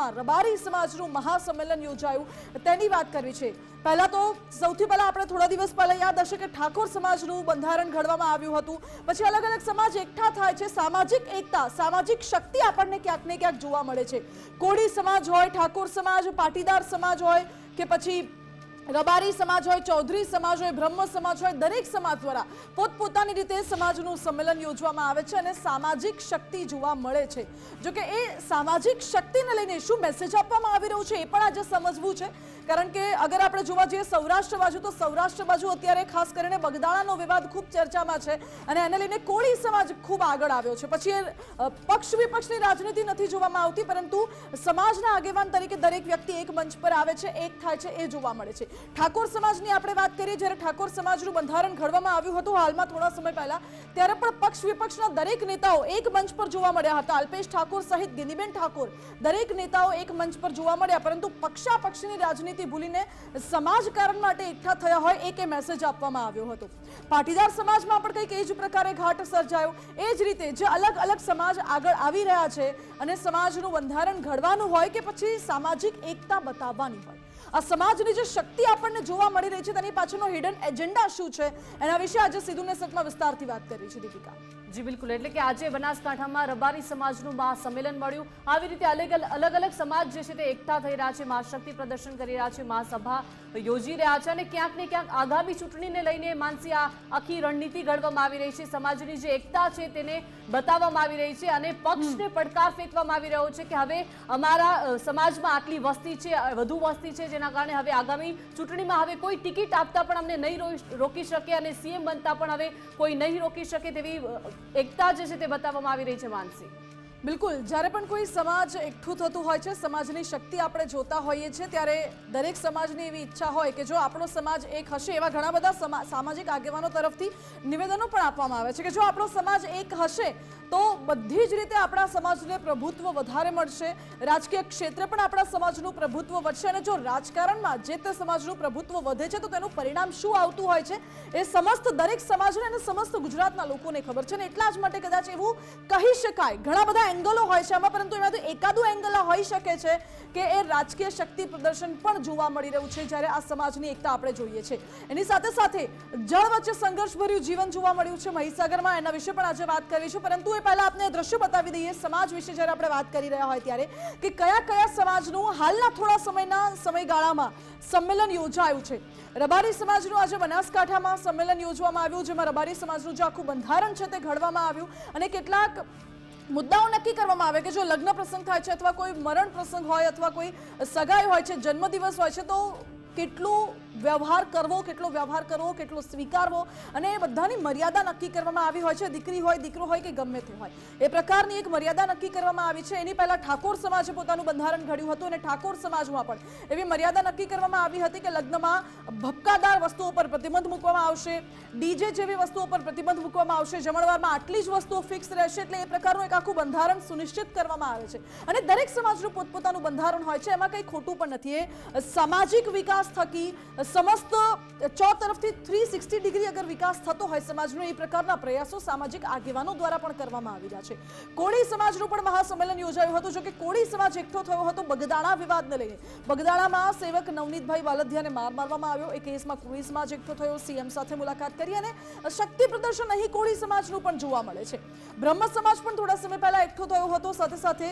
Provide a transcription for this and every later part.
ગુજરાતમાં રબારી સમાજનું મહાસંમેલન યોજાયું તેની વાત કરવી છે। પહેલા તો સૌથી પહેલા આપણે થોડા દિવસ પહેલા યાદ હશે કે ઠાકોર સમાજનું બંધારણ ઘડવામાં આવ્યું હતું, પછી અલગ અલગ સમાજ એકઠા થાય છે, સામાજિક એકતા, સામાજિક શક્તિ આપણને ક્યાંક ને ક્યાંક જોવા મળે છે। કોળી સમાજ હોય, ઠાકોર સમાજ, પાટીદાર સમાજ હોય કે પછી રબારી સમાજ હોય, ચૌધરી સમાજ હોય, બ્રહ્મ સમાજ હોય, દરેક સમાજ દ્વારા પોતપોતાની રીતે સમાજનું સંમેલન યોજવામાં આવે છે અને સામાજિક શક્તિ જોવા મળે છે। જો કે એ સામાજિક શક્તિને લઈને શું મેસેજ આપવામાં આવી રહ્યું છે એ પણ આજે સમજવું છે, કારણ કે અગર આપણે જોવા જઈએ સૌરાષ્ટ્ર બાજુ, તો સૌરાષ્ટ્ર બાજુ અત્યારે ખાસ કરીને બગદાણાનો વિવાદ ખૂબ ચર્ચામાં છે અને એને લઈને કોળી સમાજ ખૂબ આગળ આવ્યો છે। પછી પક્ષ વિપક્ષની રાજનીતિ નથી જોવામાં આવતી, પરંતુ સમાજના આગેવાન તરીકે દરેક વ્યક્તિ એક મંચ પર આવે છે, એક થાય છે, એ જોવા મળે છે। ઠાકોર સમાજની આપણે વાત કરીએ, જ્યારે ઠાકોર સમાજનું બંધારણ ઘડવામાં આવ્યું હતું હાલમાં થોડા સમય પહેલા, ત્યારે પણ પક્ષ વિપક્ષના દરેક નેતાઓ એક મંચ પર જોવા મળ્યા હતા। અલ્પેશ ઠાકોર સહિત ગિનીબેન ઠાકોર દરેક નેતાઓ એક મંચ પર જોવા મળ્યા, પરંતુ પક્ષાપક્ષની રાજનીતિ ભૂલીને સમાજકારણ માટે એકઠા થયા હોય એક મેસેજ આપવામાં આવ્યો હતો। પાટીદાર સમાજમાં પણ કંઈક એ જ પ્રકારે ઘાટ સર્જાયો। એ જ રીતે જે અલગ અલગ સમાજ આગળ આવી રહ્યા છે અને સમાજનું બંધારણ ઘડવાનું હોય કે પછી સામાજિક એકતા બતાવવાની હોય, આ સમાજની જે શક્તિ આપણને જોવા મળી રહી છે તેની પાછળનો હિડન એજન્ડા શું છે એના વિશે આજે સીધું ને સચમાં વિસ્તારથી વાત કરી છે દીપિકા। જી બિલકુલ, એટલે કે આજે બનાસકાંઠામાં રબારી સમાજનું મહાસંમેલન મળ્યું। આવી રીતે અલગ અલગ સમાજ જે છે તે એકઠા થઈ રહ્યા છે, મહાશક્તિ પ્રદર્શન કરી રહ્યા છે, મહાસભા યોજી રહ્યા છે અને ક્યાંક ને ક્યાંક આગામી ચૂંટણીને લઈને માનસી આ આખી રણનીતિ ઘડવામાં આવી રહી છે। સમાજની જે એકતા છે તેને બતાવવામાં આવી રહી છે અને પક્ષને પડકાર ફેંકવામાં આવી રહ્યો છે કે હવે અમારા સમાજમાં આટલી વસ્તી છે, વધુ વસ્તી છે, જેના કારણે હવે આગામી ચૂંટણીમાં હવે કોઈ ટિકિટ આપતા પણ અમને નહીં રોકી શકે અને સીએમ બનતા પણ હવે કોઈ નહીં રોકી શકે તેવી એકતા જે છે તે બતાવવામાં આવી રહી છે માનસી। બિલકુલ, જ્યારે પણ કોઈ સમાજ એકઠું થતું હોય છે, સમાજની શક્તિ આપણે જોતા હોઈએ છીએ, ત્યારે દરેક સમાજની એવી ઈચ્છા હોય કે જો આપણો સમાજ એક હશે, એવા ઘણા બધા સામાજિક આગેવાનો તરફથી નિવેદનો પણ આપવામાં આવે છે કે જો આપણો સમાજ એક હશે તો બધી જ રીતે આપણા સમાજને પ્રભુત્વ વધારે મળશે, રાજકીય ક્ષેત્રે પણ આપણા સમાજનું પ્રભુત્વ વધશે અને જો રાજકારણમાં જે તે સમાજનું પ્રભુત્વ વધે છે તો તેનું પરિણામ શું આવતું હોય છે એ સમસ્ત દરેક સમાજને અને સમસ્ત ગુજરાતના લોકોને ખબર છે અને એટલા જ માટે કદાચ એવું કહી શકાય, ઘણા બધા એંગલો હોય છે આમાં, પરંતુ એમાંથી એકાદું એંગલ હોઈ શકે છે કે એ રાજકીય શક્તિ પ્રદર્શન પણ જોવા મળી રહ્યું છે જ્યારે આ સમાજની એકતા આપણે જોઈએ છે। એની સાથે સાથે જળ વચ્ચે સંઘર્ષભર્યું જીવન જોવા મળ્યું છે મહીસાગરમાં, એના વિશે પણ આજે વાત કરવી છે, પરંતુ એ પહેલા આપને દ્રશ્ય બતાવી દઈએ સમાજ વિશે જ્યારે આપણે વાત કરી રહ્યા હોય ત્યારે કે કયા કયા સમાજનું હાલના થોડા સમયગાળામાં સંમેલન યોજાયું છે। રબારી સમાજનું આજે બનાસકાંઠામાં સંમેલન યોજવામાં આવ્યું, જેમાં રબારી સમાજનું જે આખું બંધારણ છે તે ઘડવામાં આવ્યું અને કેટલાક મુદ્દાઓ નક્કી કરવામાં આવે કે જો લગ્ન પ્રસંગ થાય છે અથવા કોઈ મરણ પ્રસંગ હોય અથવા કોઈ સગાઈ હોય છે, જન્મદિવસ હોય છે, તો કેટલો વ્યવહાર કરવો, કેટલો સ્વીકારવો અને એ બધાની મર્યાદા નક્કી કરવામાં આવી હોય છે। દીકરી હોય, દીકરો હોય કે ગમે તે હોય, એ પ્રકારની એક મર્યાદા નક્કી કરવામાં આવી છે। એની પહેલા ઠાકોર સમાજે પોતાનું બંધારણ ઘડ્યું હતું અને ઠાકોર સમાજમાં પણ એવી મર્યાદા નક્કી કરવામાં આવી હતી કે લગ્નમાં ભપકાદાર વસ્તુઓ પર પ્રતિબંધ મૂકવામાં આવશે, ડીજે જેવી વસ્તુઓ પર પ્રતિબંધ મૂકવામાં આવશે, જમણવારમાં આટલી જ વસ્તુઓ ફિક્સ રહેશે, એટલે એ પ્રકારનું એક આખું બંધારણ સુનિશ્ચિત કરવામાં આવે છે અને દરેક સમાજનું પોતપોતાનું બંધારણ હોય છે, એમાં કંઈ ખોટું પણ નથી। એ સામાજિક વિકાસ થકી સમસ્ત તરફથી 360 ડિગ્રી અગર વિકાસ થતો હોય સમાજનો, એ પ્રકારના પ્રયાસો સામાજિક આગેવાનો દ્વારા પણ કરવામાં આવી રહ્યા છે। કોળી સમાજનું પણ મહાસંમેલન યોજાયું હતું, જો કે કોળી સમાજ એકઠો થયો હતો બગદાણા વિવાદને લઈને। બગદાણામાં સેવક નવનીતભાઈ વાલધિયાને માર મારવામાં આવ્યો, એ કેસમાં કોળી સમાજ એકઠો થયો, સીએમ સાથે મુલાકાત કરી અને શક્તિ પ્રદર્શન અહીં કોળી સમાજનું પણ જોવા મળે છે। બ્રહ્મ સમાજ પણ થોડા સમય પહેલા એકઠો થયો હતો, સાથે સાથે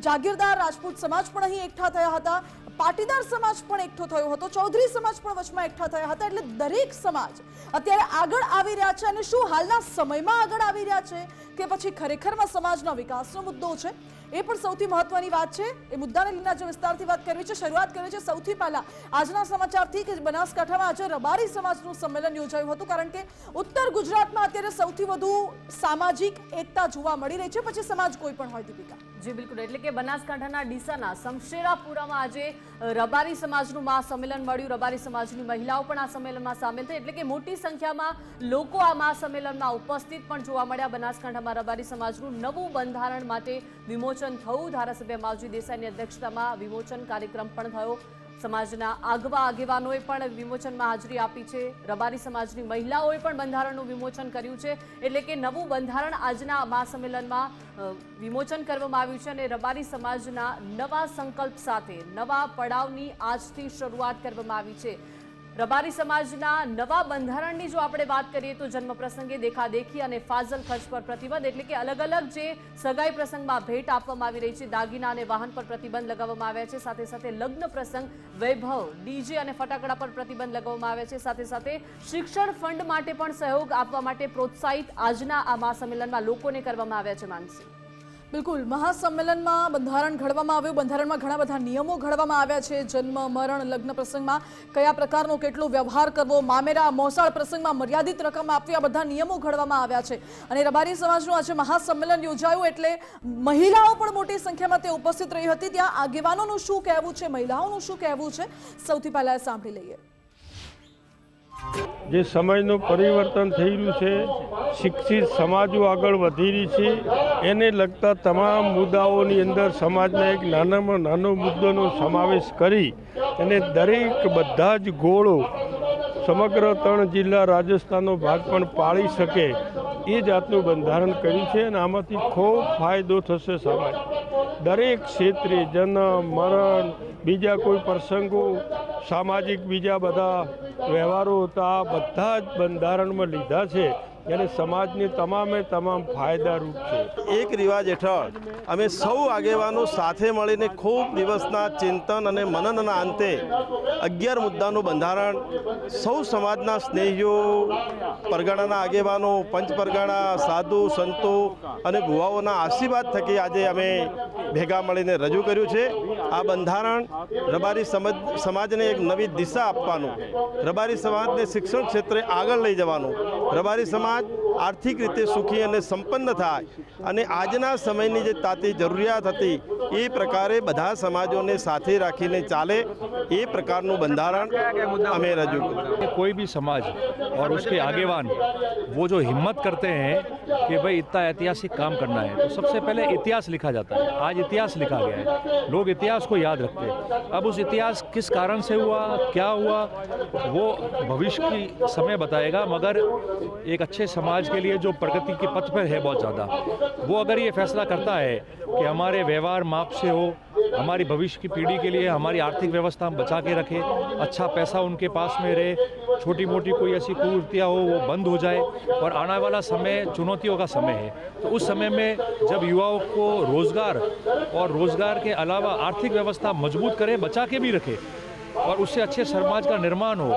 જાગીરદાર રાજપૂત સમાજ પણ અહીં એકઠા થયા હતા, પાટીદાર સમાજ પણ એકઠો થયો હતો, ચૌધરી સમાજ પણ વચમાં એકઠા થયા હતા। એટલે દરેક સમાજ અત્યારે આગળ આવી રહ્યા છે અને શું હાલના સમયમાં આગળ આવી રહ્યા છે કે પછી ખરેખરમાં સમાજના વિકાસનો મુદ્દો છે, એ પણ સૌથી મહત્વની વાત છે। એ મુદ્દાને લઈને આજે વિસ્તારથી વાત કરવી છે, શરૂઆત કરવી છે સૌથી પહેલા આજના સમાચારથી કે બનાસકાંઠામાં આજે રબારી સમાજનું સંમેલન યોજાયું હતું, કારણ કે ઉત્તર ગુજરાતમાં અત્યારે સૌથી વધુ સામાજિક એકતા જોવા મળી રહી છે, પછી સમાજ કોઈ પણ હોય દીપિકા। જી બિલકુલ, એટલે કે બનાસકાંઠાના ડીસાના શમશેરાપુરામાં આજે રબારી સમાજનું મહાસંમેલન મળ્યું। રબારી સમાજની મહિલાઓ પણ આ સંમેલનમાં સામેલ થઈ, એટલે કે મોટી સંખ્યામાં લોકો આ મહાસંમેલનમાં ઉપસ્થિત પણ જોવા મળ્યા। બનાસકાંઠામાં રબારી સમાજનું નવું બંધારણ માટે વિમોચન થયું, ધારાસભ્ય માવજી દેસાઈની અધ્યક્ષતામાં વિમોચન કાર્યક્રમ પણ થયો। સમાજના આગેવાનોએ પણ વિમોચનમાં હાજરી આપી છે. રબારી સમાજની મહિલાઓએ પણ બંધારણનું વિમોચન કર્યું છે. એટલે કે નવું બંધારણ આજના મહાસંમેલનમાં વિમોચન કરવામાં આવ્યું છે અને રબારી સમાજના નવા સંકલ્પ સાથે નવા પડાવની આજથી શરૂઆત કરવામાં આવી છે. રબારી સમાજના નવા બંધારણની જો આપણે વાત કરીએ તો જન્મ પ્રસંગે દેખાદેખી અને ફાજલ ખર્ચ પર પ્રતિબંધ, એટલે કે અલગ અલગ જે સગાઈ પ્રસંગમાં ભેટ આપવામાં આવી રહી છે, દાગીના અને વાહન પર પ્રતિબંધ લગાવવામાં આવ્યા છે. સાથે સાથે લગ્ન પ્રસંગ, વૈભવ, ડીજે અને ફટાકડા પર પ્રતિબંધ લગાવવામાં આવ્યા છે. સાથે સાથે શિક્ષણ ફંડ માટે પણ સહયોગ આપવા માટે પ્રોત્સાહિત આજના આ મહાસંમેલનમાં લોકોને કરવામાં આવ્યા છે. માનસી, બિલકુલ, મહાસંમેલનમાં બંધારણ ઘડવામાં આવ્યું. બંધારણમાં ઘણા બધા નિયમો ઘડવામાં આવ્યા છે. જન્મ, મરણ, લગ્ન પ્રસંગમાં કયા પ્રકારનો કેટલો વ્યવહાર કરવો, મામેરા, મોસાળ પ્રસંગમાં મર્યાદિત રકમ આપવી, આ બધા નિયમો ઘડવામાં આવ્યા છે. અને રબારી સમાજનું આજે મહાસંમેલન યોજાયું એટલે મહિલાઓ પણ મોટી સંખ્યામાં તે ઉપસ્થિત રહી હતી. ત્યાં આગેવાનોનું શું કહેવું છે, મહિલાઓનું શું કહેવું છે, સૌથી પહેલા સાંભળી લઈએ. જે સમયનું પરિવર્તન થઈ રહ્યું છે, શિક્ષિત સમાજો આગળ વધી રહી છે, એને લગતા તમામ મુદ્દાઓની અંદર સમાજના એક નાનામાં નાનો મુદ્દાનો સમાવેશ કરી અને દરેક બધા જ ગોળો સમગ્ર 3 જિલ્લા રાજસ્થાનનો ભાગ પણ પાળી શકે એ જાતનું બંધારણ કર્યું છે. અને આમાંથી ખૂબ ફાયદો થશે સમાજ. દરેક ક્ષેત્રે જન્મ, મરણ, બીજા કોઈ પ્રસંગો, સામાજિક બીજા બધા વ્યવહારો હતા, બધા જ બંધારણમાં લીધા છે અને સમાજને તમામે તમામ ફાયદારૂપ છે. એક રિવાજ હેઠળ અમે સૌ આગેવાનો સાથે મળીને ખૂબ દિવસના ચિંતન અને મનનના અંતે 11 મુદ્દાનું બંધારણ સૌ સમાજના સ્નેહીઓ, પરગણાના આગેવાનો, પંચ પરગણા, સાધુ સંતો અને ભુવાઓના આશીર્વાદ થકી આજે અમે ભેગા મળીને રજૂ કર્યું છે. આ બંધારણ રબારી સમાજને એક નવી દિશા આપવાનું, રબારી સમાજને શિક્ષણ ક્ષેત્રે આગળ લઈ જવાનું, રબારી સમાજ આર્થિક રીતે સુખી અને સંપન્ન થાય અને આજના સમયની જે તાતી જરૂરિયાત હતી એ પ્રકારે બધા સમાજોને સાથે રાખીને ચાલે એ પ્રकारનું બંધારણ અમે રજૂ કર્યું. कोई भी समाज और उसके आगेवान वो जो हिम्मत करते हैं कि भाई इतना ऐतिहासिक काम करना है, तो सबसे पहले इतिहास लिखा जाता है. आज इतिहास लिखा गया है, लोग इतिहास को याद रखते हैं. अब उस इतिहास किस कारण से हुआ, क्या हुआ, वो भविष्य की समय बताएगा. मगर एक अच्छे समाज के लिए जो प्रगति के पथ पर है बहुत ज़्यादा, वो अगर ये फैसला करता है कि हमारे व्यवहार माप से हो, हमारी भविष्य की पीढ़ी के लिए हमारी आर्थिक व्यवस्था हम बचा के रखें, अच्छा पैसा उनके पास में रहे, छोटी मोटी कोई ऐसी कुरीतियाँ हो वो बंद हो जाए. और आने वाला समय चुनौतियों का समय है, तो उस समय में जब युवाओं को रोज़गार और रोज़गार के अलावा आर्थिक व्यवस्था मजबूत करें, बचा के भी रखें और उससे अच्छे समाज का निर्माण हो,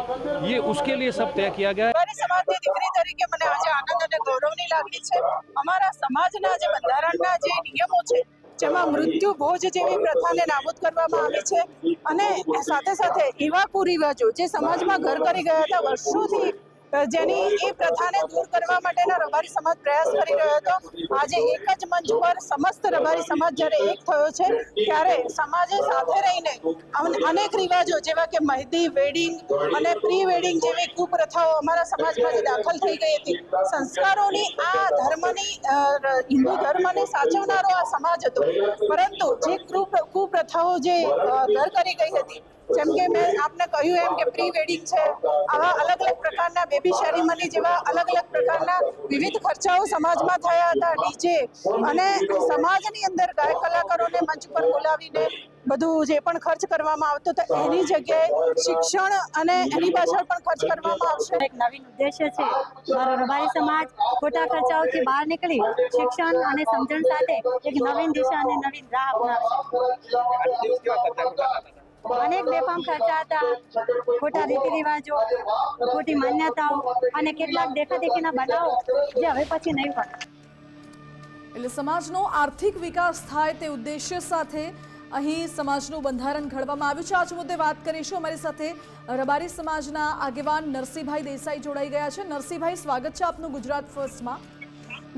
ये उसके लिए सब तय किया गया है. અમારી સમાજની દીકરી તરીકે મને આજે આનંદ અને ગૌરવની લાગણી છે. અમારા સમાજના જે બંધારણના જે નિયમો છે જેમાં મૃત્યુ ભોજ જેવી પ્રથાને નાબૂદ કરવામાં આવી છે અને સાથે સાથે એવા કુરિવાજો જે સમાજમાં ઘર કરી ગયા હતા વર્ષોથી, જેની એ પ્રથાને દૂર કરવા માટેના રબારી સમાજ પ્રયાસ કરી રહ્યો હતો. આજે એક જ મંચ પર સમસ્ત રબારી સમાજ જ્યારે એક થયો છે ત્યારે સમાજે સાથે રહીને અનેક રિવાજો જેવા કે મહેંદી, વેડિંગ અને પ્રી વેડિંગ જેવી કુપ્રથાઓ અમારા સમાજમાં જે દાખલ થઈ ગઈ હતી, સંસ્કારોની આ ધર્મની હિન્દુ ધર્મને સાચવનારો આ સમાજ હતો, પરંતુ જે કુપ્રથાઓ જે ઘર કરી ગઈ હતી, જેમ કે મેં આપને કહ્યું એમ કે પ્રી વેડિંગ છે, આવા અલગ અલગ પ્રકારના બેબી સેરેમની જેવા અલગ અલગ પ્રકારના વિવિધ ખર્ચાઓ સમાજમાં થયા હતા, ડીજે અને સમાજની અંદર ગાયક કલાકારોને મંચ પર બોલાવીને બધું જે પણ ખર્ચ કરવામાં આવતો હતો એની જગ્યાએ શિક્ષણ અને એની પાછળ પણ ખર્ચ કરવામાં આવશે. એક નવીન ઉદ્દેશ્ય છે મારો રબારી સમાજ ખોટા ખર્ચાઓથી બહાર નીકળી શિક્ષણ અને સમજણ સાથે એક નવીન દિશા અને નવીન રાહ અપનાવશે. અનેક બેફામ ખર્ચા હતા, ખોટા રીતિ રિવાજો, ખોટી માન્યતાઓ અને કેટલાક દેખાદેખીના બનાવો જે હવે પછી નહીં બને. એટલે સમાજનો આર્થિક વિકાસ થાય તે ઉદ્દેશ્ય સાથે અહીં સમાજનું બંધારણ ઘડવામાં આવ્યું છે. આજ મુદ્દે વાત કરીશું. અમારી સાથે રબારી સમાજના આગેવાન નરસિંહભાઈ દેસાઈ જોડાઈ ગયા છે. નરસિંહભાઈ, સ્વાગત છે આપનું ગુજરાત ફર્સ્ટમાં.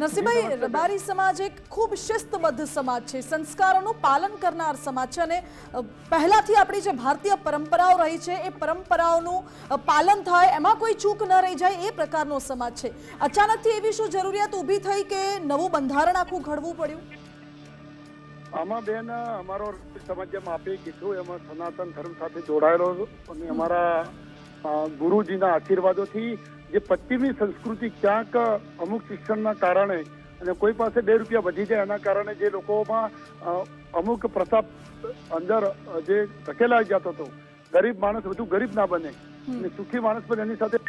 નરસિંહભાઈ, રબારી સમાજ એક ખૂબ શિસ્તબદ્ધ સમાજ છે, સંસ્કારોનું પાલન કરનાર સમાજ છે અને પહેલાથી આપણી જે ભારતીય પરંપરાઓ રહી છે એ પરંપરાઓનું પાલન થાય, એમાં કોઈ ચૂક ન રહી જાય એ પ્રકારનો સમાજ છે. અચાનકથી એવી શું જરૂરિયાત ઊભી થઈ કે નવું બંધારણ આખું ઘડવું પડ્યું? આમાં બેન અમારો સમાજ જેમ આપે કીધું એમાં સનાતન ધર્મ સાથે જોડાયેલો છું અને અમારા ગુરુજીના આશીર્વાદોથી જે પશ્ચિમી સંસ્કૃતિ ક્યાંક અમુક શિક્ષણના કારણે અને કોઈ પાસે 2 રૂપિયા વધી જાય એના કારણે જે લોકોમાં અમુક પ્રતાપ અંદર જે ધકેલાઈ જતો હતો, ગરીબ માણસ વધુ ગરીબ ના બને અને સુખી માણસ પણ એની સાથે,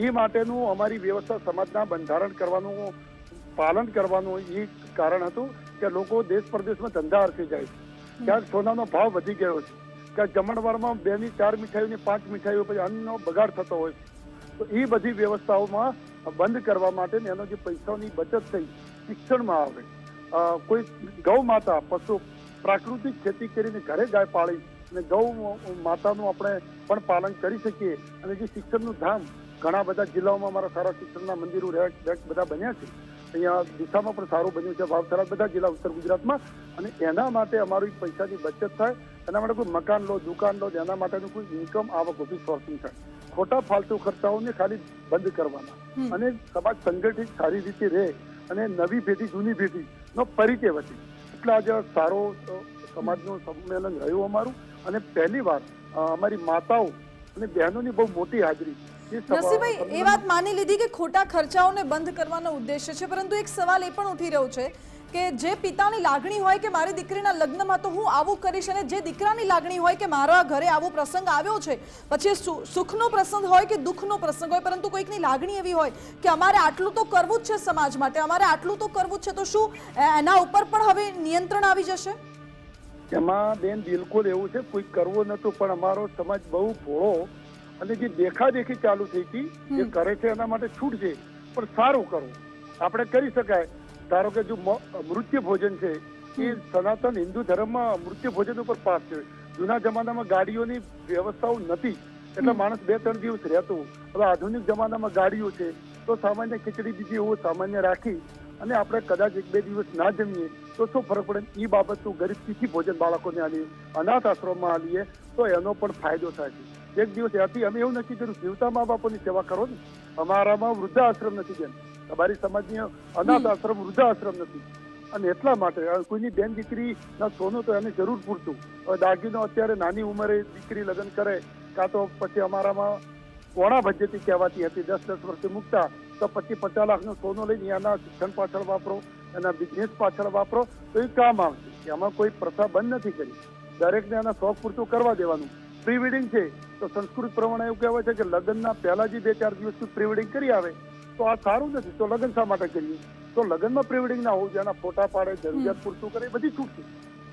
એ માટેનું અમારી વ્યવસ્થા સમાજના બંધારણ કરવાનું, પાલન કરવાનું એ કારણ હતું કે લોકો દેશ પરદેશમાં ધંધા અર્થે જાય છે. ક્યાંક સોનાનો ભાવ વધી ગયો છે, ક્યાંક જમણવારમાં 2 ની 4 મીઠાઈઓની 5 મીઠાઈઓ પછી અન્નનો બગાડ થતો હોય છે. તો એ બધી વ્યવસ્થાઓમાં બંધ કરવા માટે એનો જે પૈસાની બચત થઈ શિક્ષણમાં આવે, કોઈ ગૌ માતા પશુ પ્રાકૃતિક ખેતી કરીને ઘરે ગાય પાળી અને ગૌ માતાનું આપણે પણ પાલન કરી શકીએ. અને જે શિક્ષણનું ધામ ઘણા બધા જિલ્લાઓમાં અમારા સારા શિક્ષણના મંદિરો બધા બન્યા છે. અહીંયા દિશામાં પણ સારું બન્યું છે, વાવથરા, બધા જિલ્લા ઉત્તર ગુજરાતમાં. અને એના માટે અમારી પૈસાની બચત થાય, એના માટે કોઈ મકાન લો, દુકાન લો, એના માટેનું કોઈ ઇન્કમ આવક ઊભી સોર્સિંગ થાય. ખોટા ફાલતુ ખર્ચાઓને ખાલી બંધ કરવાના અને સમાજ સંગઠિત સારી રીતે રહે અને નવી પેઢી જૂની પેઢીનો પરિચય વધે. એટલે આજે સારો સમાજનું સંમેલન રહ્યું અમારું. અને પહેલી વાર અમારી માતાઓ અને બહેનોની બહુ મોટી હાજરી. નરસિંહભાઈ, એ વાત માની લીધી કે ખોટા ખર્ચાઓને બંધ કરવાનો ઉદ્દેશ્ય છે, પરંતુ એક સવાલ એ પણ ઉઠી રહ્યો છે કે જે પિતાની લાગણી હોય કે મારી દીકરીના લગ્નમાં તો હું આવું કરીશ, અને જે દીકરાની લાગણી હોય કે મારા ઘરે આવો પ્રસંગ આવ્યો છે, પછી સુખનો પ્રસંગ હોય કે દુઃખનો પ્રસંગ હોય, પરંતુ કોઈકની લાગણી એવી હોય કે અમારે આટલું તો કરવું જ છે સમાજ માટે, અમારે આટલું તો કરવું જ છે, તો શું એના ઉપર પણ હવે નિયંત્રણ આવી જશે? એમાં બેન બિલકુલ એવું છે, કોઈ કરવો નતું, પણ અમારો સમાજ બહુ ભોળો અને જે દેખાદેખી ચાલુ થઈ હતી, જે કરે છે એના માટે છૂટ છે, પણ સારું કરવું આપણે કરી શકાય. ધારો કે જો મૃત્યુ ભોજન છે એ સનાતન હિન્દુ ધર્મમાં મૃત્યુ ભોજન ઉપર પાસ છે. જૂના જમાનામાં ગાડીઓની વ્યવસ્થાઓ નથી એટલે માણસ 2-3 દિવસ રહેતું. હવે આધુનિક જમાનામાં ગાડીઓ છે તો સામાન્ય ખીચડી બીજી એવું સામાન્ય રાખી અને આપણે કદાચ 1-2 દિવસ ના જમીએ તો શું ફરક પડે? એ બાબતનું ગરીબ તિથિ ભોજન બાળકોને આલીએ, અનાથ આશ્રમમાં આલીએ તો એનો પણ ફાયદો થાય છે. એક દિવસ ત્યાંથી અમે એવું નક્કી કર્યું, જીવતા મા બાપોની સેવા કરો ને. અમારામાં વૃદ્ધાશ્રમ નથી બેન, અમારી સમાજની અનાથ આશ્રમ, વૃદ્ધાશ્રમ નથી. અને એટલા માટે કોઈની બેન દીકરી ના સોનું તો એને જરૂર પૂરતું. દાગીનો અત્યારે નાની ઉંમરે દીકરી લગ્ન કરે, કાં તો પછી અમારામાં કોણા ભજ્યતી કહેવાતી હતી, 10-10 વર્ષે મૂકતા તો પછી 50 લાખનું સોનું લઈને એના શિક્ષણ પાછળ વાપરો, એના બિઝનેસ પાછળ વાપરો તો એ કામ આવશે. એમાં કોઈ પ્રથા બંધ નથી કરી, દરેકને એના શોખ પૂરતું કરવા દેવાનું. પ્રી વેડિંગ છે તો સંસ્કૃત પ્રમાણે એવું કહેવાય છે કે લગ્નના પહેલા જે 2-4 દિવસ પ્રી વેડિંગ કરી આવે તો આ સારું નથી. તો લગ્ન શા માટે કરીએ? તો લગ્નમાં પ્રી વેડિંગ ના હોવું, જેના ફોટા પાડે, જરૂરિયાત પૂરતું કરે, બધી છૂટ છે.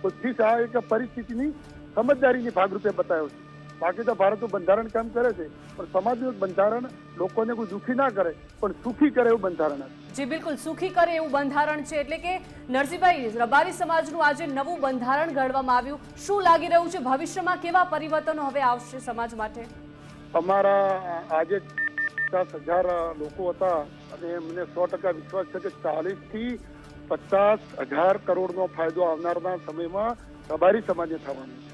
તો ઠીક, આ એક પરિસ્થિતિની સમજદારીની ભાગરૂપે બતાવ્યો છે. બાકી તો ભારતનું બંધારણ કામ કરે છે, પણ સમાજનું બંધારણ લોકોને કોઈ દુઃખી ના કરે પણ સુખી કરે એવું બંધારણ છે. જી બિલકુલ, સુખી કરે એવું બંધારણ છે. એટલે કે નરસિંહભાઈ, રબારી સમાજનું આજે નવું બંધારણ ઘડવામાં આવ્યું, શું લાગી રહ્યું છે ભવિષ્યમાં કેવા પરિવર્તનો હવે આવશે સમાજ માટે? અમારા આજે 50,000 લોકો હતા અને મને 100% વિશ્વાસ છે કે 40 થી 50,000 કરોડનો ફાયદો આવનારના સમયમાં રબારી સમાજને થવાનો છે.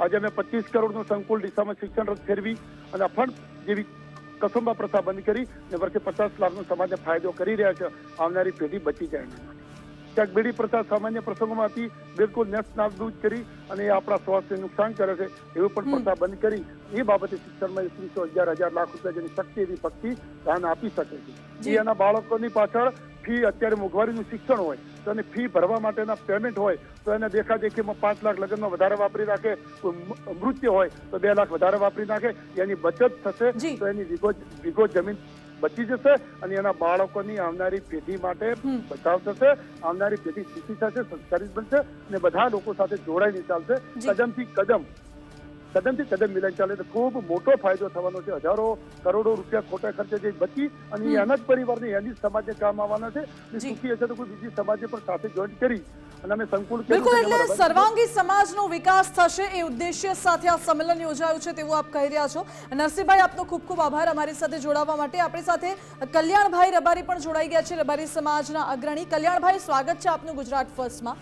આજે અમે 25 કરોડનું સંકુલ દિશામાં શિક્ષણ રથ ફેરવી અને અફંડ જેવી કસુંબા પ્રથા બંધ કરી અને વર્ષે 50 લાખનો સમાજને ફાયદો કરી રહ્યા છે. આવનારી પેઢી બચી જાય એના માટે. ક્યાંક બીડી પ્રથા સામાન્ય પ્રસંગોમાં હતી, બિલકુલ નાબૂદ કરી અને એ આપણા સ્વાસ્થ્યને નુકસાન કરે છે, એવું પણ પ્રથા બંધ કરી એ બાબતે શિક્ષણમાં 11,000 લાખ રૂપિયા જેની શક્તિ એવી ભક્તિ દાન આપી શકે છે. એ એના બાળકોની પાછળ ફી, અત્યારે મોંઘવારીનું શિક્ષણ હોય તો એને ફી ભરવા માટેના પેમેન્ટ હોય તો એને દેખાદેખીમાં 5 લાખ લગ્નમાં વધારે વાપરી નાખે, મૃત્યુ હોય તો 2 લાખ વધારે વાપરી નાખે, એની બચત થશે તો એની વીઘો જમીન બચી જશે અને એના બાળકોની આવનારી પેઢી માટે બચાવ થશે. આવનારી પેઢી શિક્ષિત થશે, સંસ્કારિત બનશે અને બધા લોકો સાથે જોડાઈને ચાલશે. કદમથી કદમ મિલાઈ ચાલે તો ખૂબ મોટો ફાયદો થવાનો છે. હજારો કરોડો રૂપિયા ખોટા ખર્ચે જે બચી અને એના જ પરિવારને, એની જ સમાજને કામ આવવાના છે. સુખી હશે તો કોઈ બીજી સમાજે પણ સાથે જોઈન્ટ કરી અને અમે સંકુલ બિલકુલ, એટલે સર્વાંગી સમાજનો વિકાસ થશે એ ઉદ્દેશ્ય સાથે આ સંમેલન યોજાયું છે તેવું આપ કહી રહ્યા છો. નરસિંહભાઈ, આપનો ખૂબ ખૂબ આભાર અમારી સાથે જોડાવા માટે. આપણી સાથે કલ્યાણભાઈ રબારી પણ જોડાઈ ગયા છે, રબારી સમાજના અગ્રણી. કલ્યાણભાઈ, સ્વાગત છે આપનું ગુજરાત ફર્સ્ટમાં.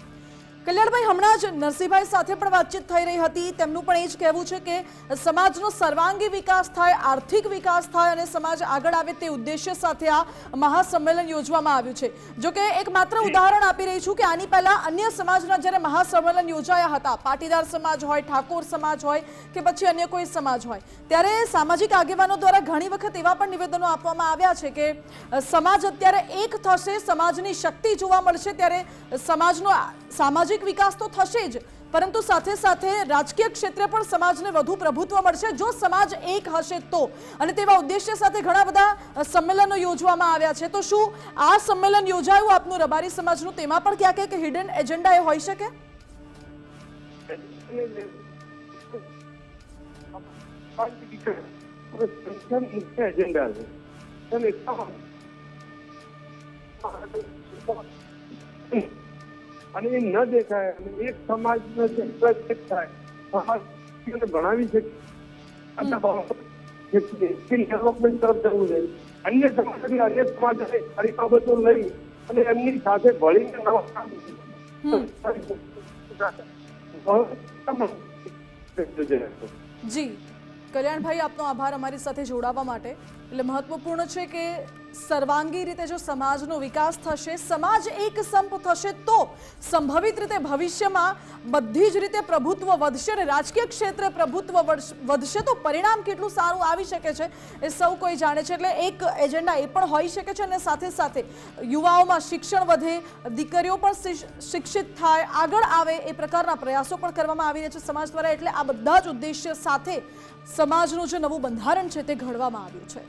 કલ્યાણભાઈ, હમણાં જ નરસિંહભાઈ સાથે પણ વાતચીત થઈ રહી હતી. તેમનું પણ એ જ કહેવું છે કે સમાજનો સર્વાંગી વિકાસ થાય, આર્થિક વિકાસ થાય અને સમાજ આગળ આવે તે ઉદ્દેશ્ય સાથે આ મહાસંમેલન યોજવામાં આવ્યું છે. જો કે એક માત્ર ઉદાહરણ આપી રહી છું કે આની પહેલા અન્ય સમાજના જ્યારે મહાસંમેલન યોજાયા હતા, પાટીદાર સમાજ હોય, ઠાકોર સમાજ હોય કે પછી અન્ય કોઈ સમાજ હોય, ત્યારે સામાજિક આગેવાનો દ્વારા ઘણી વખત એવા પણ નિવેદનો આપવામાં આવ્યા છે કે સમાજ અત્યારે એક થશે, સમાજની શક્તિ જોવા મળશે, ત્યારે સમાજનો સામાજિક વિકાસ તો થશે જ, પરંતુ સાથે સાથે રાજકીય ક્ષેત્રે પણ સમાજને વધુ પ્રભુત્વ મળશે જો સમાજ એક હશે તો. અને તેવા ઉદ્દેશ્ય સાથે ઘણા બધા સંમેલનો યોજવામાં આવ્યા છે. તો શું આ સંમેલન યોજાયું આપનું રબારી સમાજનું, તેમાં પણ ક્યાંક એક હિડન એજન્ડા એ હોઈ શકે? અને એ ન દેખાય અને એક સમાજનો જે પ્રત્યેક થાય સમાજને ભણાવી શકે ડેવલપમેન્ટ તરફ જવું જોઈએ. અન્ય સમાજની અન્ય સમાજ સારી બાબતો લઈ અને એમની સાથે ભળીને નવા કામ જી કલ્યાણભાઈ, આપનો આભાર અમારી સાથે જોડાવા માટે. એટલે મહત્વપૂર્ણ છે કે સર્વાંગી રીતે જો સમાજનો વિકાસ થશે, સમાજ એક સંપ થશે તો સંભવિત રીતે ભવિષ્યમાં બધી જ રીતે પ્રભુત્વ વધશે અને રાજકીય ક્ષેત્રે પ્રભુત્વ વધશે તો પરિણામ કેટલું સારું આવી શકે છે એ સૌ કોઈ જાણે છે. એટલે એક એજન્ડા એ પણ હોઈ શકે છે અને સાથે સાથે યુવાઓમાં શિક્ષણ વધે, દીકરીઓ પણ શિક્ષિત થાય, આગળ આવે એ પ્રકારના પ્રયાસો પણ કરવામાં આવી રહ્યા છે સમાજ દ્વારા. એટલે આ બધા જ ઉદ્દેશ્ય સાથે સમાજનું જે નવું બંધારણ છે તે ઘડવામાં આવ્યું છે.